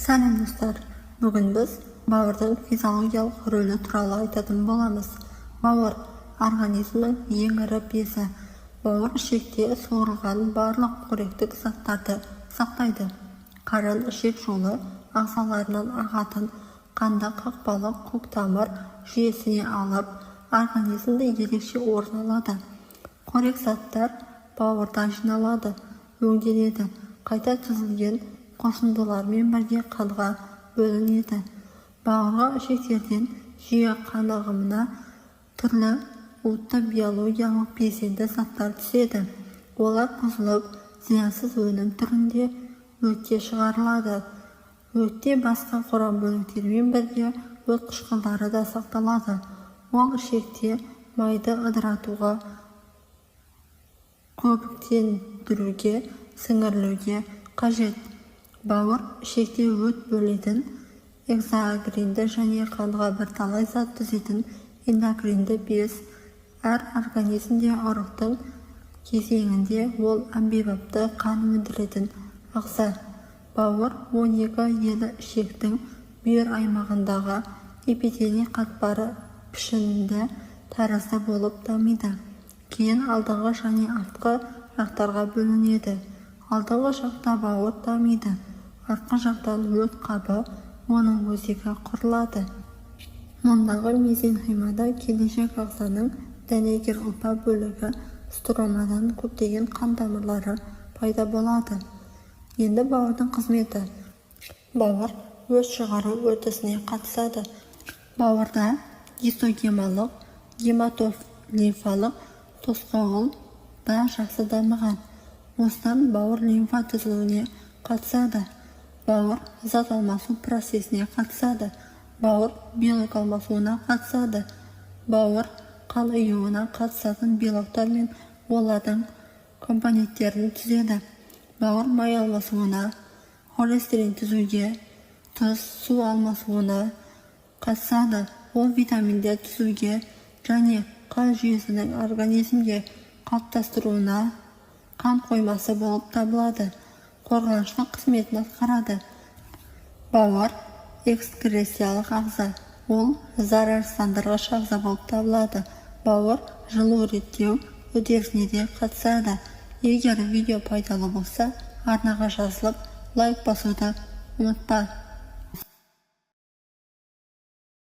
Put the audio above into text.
Сәлем достар, бүгін біз бауырдың физиологиялық рөлі туралы айтатын боламыз. Бауыр организмнің ең ірі безі. Бауыр ішекте суырылған барлық қоректік заттарды сақтайды. Қарын ішек жолы ағзаларынан ағатын қанды қақпалы көктамыр жүйесіне алып, организмде ерекше орын алады. Қорек заттар бауырда жиналады, өңделеді, қайта түзілген қосындылармен бірге қанға бөлінеді. Бауырға ішектерден жиі қан ағымына түрлі уытты биологиялық белсенді заттар түседі. Олар бұзылып, зиянсыз өнім түрінде өтке шығарылады. Өтте басқа құрам бөліктермен бірге өт қышқылдары да сақталады. Ол ішекте майды ыдыратуға, көбіктендіруге, сіңірілуге қажет. Бауыр ішекте өт бөлетін экзогенді және қанға бірталай зат түзетін эндокринді без. Әр организмде ұрықтың кезеңінде ол әмбебапты қан өндіретін ағза. Бауыр 12 елі ішектің бүйір аймағындағы эпителий қатпары пішінді тәрізді болып дамиды. Кейін алдыңғы және артқы жақтарға бөлінеді. Алдыңғы жақта бауыр дамиды. Артқы жақтан өт қабы, оның өзегі құрылады. Мұндағы мезенхимада келешек ағзаның дәнекер ұлпа бөлігі стромадан көптеген қан тамырлары пайда болады. Енді бауырдың қызметі. Бауыр өт шығару үрдісіне қатысады. Бауырда гистогемалық, гематолимфалық тосқауыл да жақсы дамыған. Осыдан бауыр лимфа түзілуіне қатысады. Бауыр зат алмасу процесіне қатысады. Бауыр белок алмасуына қатысады. Бауыр қан ұюына қатысатын белоктар мен олардың компоненттерін түзеді. Бауыр май алмасуына, холестерин түзуге, тұз, су алмасуына қатысады. Ол витаминдер түзуге және қан жүйесінің организмге қалыптастыруына қан қоймасы болып табылады. Қорғаныштық қызметін атқарады. Бауыр экскрециялық ағза. Ол зарарсыздандырғыш ағза болып табылады. Бауыр жылу реттеу үдерісіне де қатысады. Егер видео пайдалы болса, арнаға жазылып, лайк басуды ұмытпа.